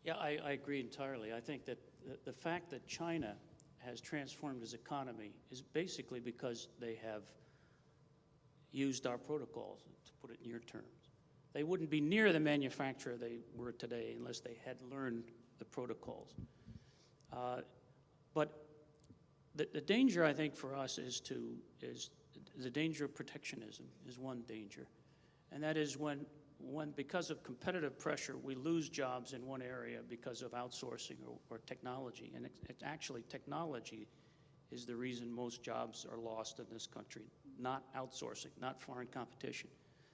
Yeah, I agree entirely. I think that the fact that China has transformed its economy is basically because they have used our protocols, to put it in your terms. They wouldn't be near the manufacturer they were today unless they had learned the protocols. But the danger, I think, for us is the danger of protectionism is one danger. And that is when because of competitive pressure, we lose jobs in one area because of outsourcing or technology. And it's actually technology is the reason most jobs are lost in this country, not outsourcing, not foreign competition.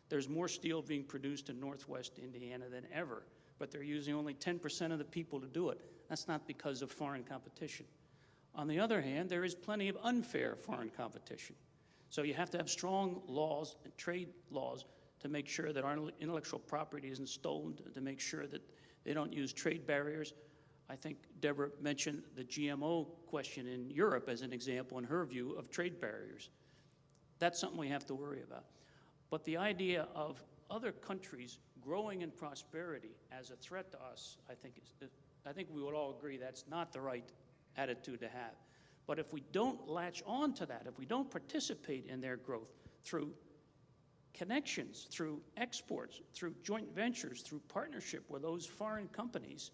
There's more steel being produced in Northwest Indiana than ever, but they're using only 10% of the people to do it. That's not because of foreign competition. On the other hand, there is plenty of unfair foreign competition. So you have to have strong laws and trade laws to make sure that our intellectual property isn't stolen, to make sure that they don't use trade barriers. I think Deborah mentioned the GMO question in Europe as an example in her view of trade barriers. That's something we have to worry about. But the idea of other countries growing in prosperity as a threat to us, I think we would all agree that's not the right attitude to have. But if we don't latch on to that, if we don't participate in their growth through connections, through exports, through joint ventures, through partnership with those foreign companies,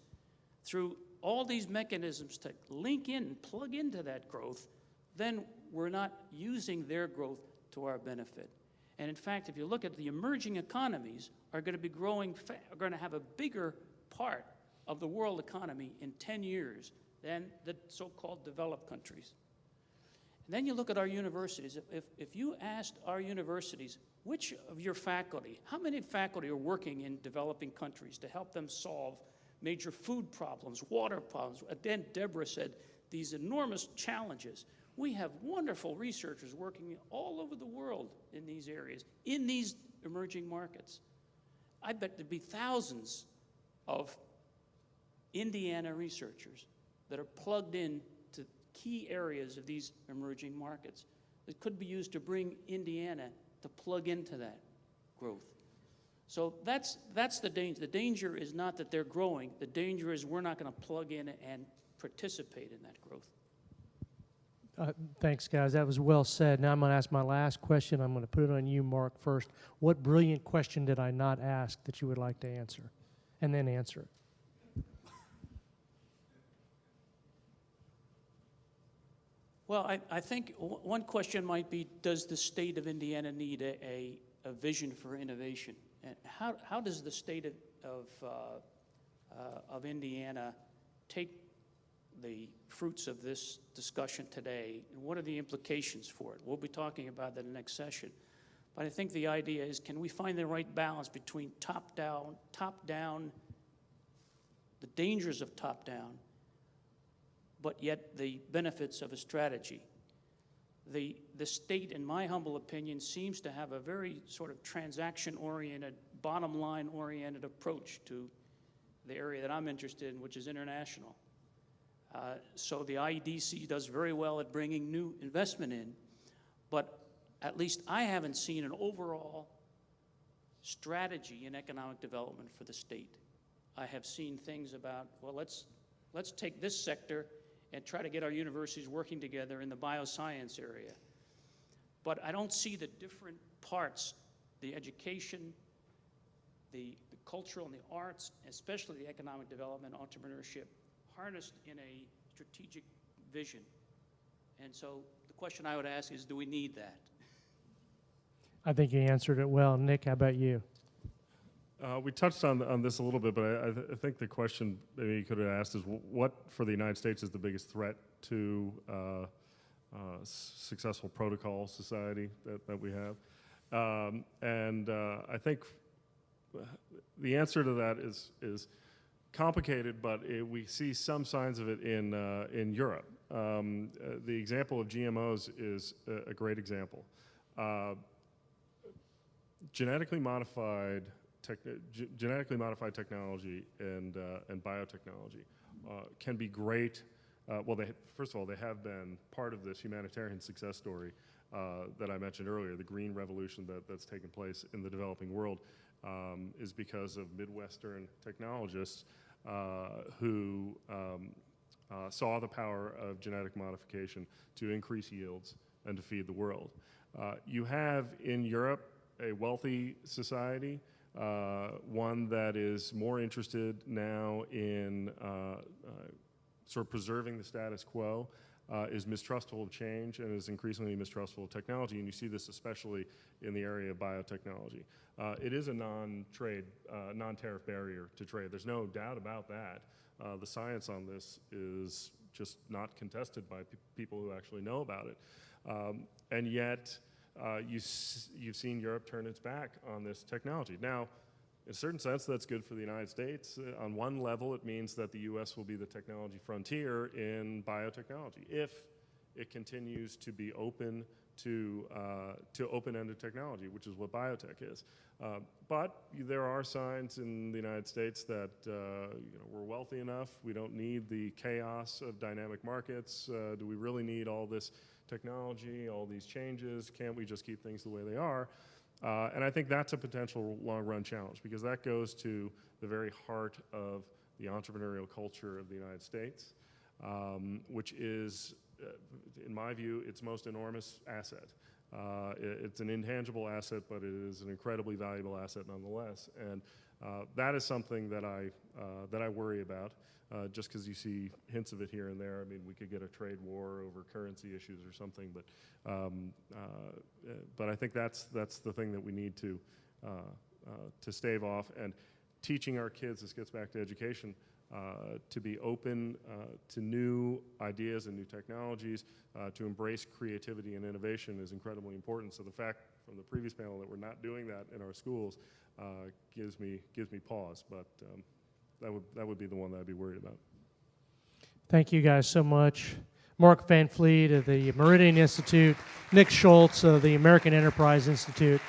through all these mechanisms to link in, plug into that growth, then we're not using their growth to our benefit. And in fact, if you look at the emerging economies are going to be growing, are going to have a bigger part of the world economy in 10 years than the so-called developed countries. And then you look at our universities. If you asked our universities, which of your faculty, how many faculty are working in developing countries to help them solve major food problems, water problems? Again, Deborah said these enormous challenges. We have wonderful researchers working all over the world in these areas, in these emerging markets. I bet there'd be thousands of Indiana researchers that are plugged in to key areas of these emerging markets that could be used to bring Indiana to plug into that growth. So that's the danger. The danger is not that they're growing. The danger is we're not going to plug in and participate in that growth. Thanks, guys. That was well said. Now I'm going to ask my last question. I'm going to put it on you, Mark, first. What brilliant question did I not ask that you would like to answer? And then answer it. Well, I think one question might be, does the state of Indiana need a vision for innovation? And how does the state of Indiana take the fruits of this discussion today, and what are the implications for it? We'll be talking about that in the next session. But I think the idea is, can we find the right balance between top-down, the dangers of top-down, but yet the benefits of a strategy? The state, in my humble opinion, seems to have a very sort of transaction-oriented, bottom-line-oriented approach to the area that I'm interested in, which is international. So the IEDC does very well at bringing new investment in, but at least I haven't seen an overall strategy in economic development for the state. I have seen things about, well, let's take this sector and try to get our universities working together in the bioscience area. But I don't see the different parts, the education, the cultural and the arts, especially the economic development, entrepreneurship, harnessed in a strategic vision. And so the question I would ask is, do we need that? I think you answered it well. Nick, how about you? We touched on this a little bit, but I think the question maybe you could have asked is, what for the United States is the biggest threat to successful protocol society that we have? I think the answer to that is complicated, but we see some signs of it in Europe. The example of GMOs is a great example. Genetically modified technology and biotechnology can be great. Well, first of all, they have been part of this humanitarian success story that I mentioned earlier. The green revolution that's taken place in the developing world is because of Midwestern technologists who saw the power of genetic modification to increase yields and to feed the world. You have in Europe a wealthy society, one that is more interested now in sort of preserving the status quo, is mistrustful of change, and is increasingly mistrustful of technology, and you see this especially in the area of biotechnology. It is a non-trade, non-tariff barrier to trade. There's no doubt about that. The science on this is just not contested by people who actually know about it. And yet, you've seen Europe turn its back on this technology. Now, in a certain sense, that's good for the United States. On one level, it means that the U.S. will be the technology frontier in biotechnology if it continues to be open to open-ended technology, which is what biotech is. But there are signs in the United States that we're wealthy enough. We don't need the chaos of dynamic markets. Do we really need all this technology, all these changes? Can't we just keep things the way they are? And I think that's a potential long-run challenge, because that goes to the very heart of the entrepreneurial culture of the United States, which is, in my view, its most enormous asset. It's an intangible asset, but it is an incredibly valuable asset nonetheless. And that is something that I worry about, just because you see hints of it here and there. I mean, we could get a trade war over currency issues or something, but I think that's the thing that we need to stave off. And teaching our kids, this gets back to education, to be open to new ideas and new technologies, to embrace creativity and innovation is incredibly important. So the fact from the previous panel that we're not doing that in our schools gives me pause, but that would be the one that I'd be worried about. Thank you guys so much. Mark Van Fleet of the Meridian Institute, Nick Schultz of the American Enterprise Institute.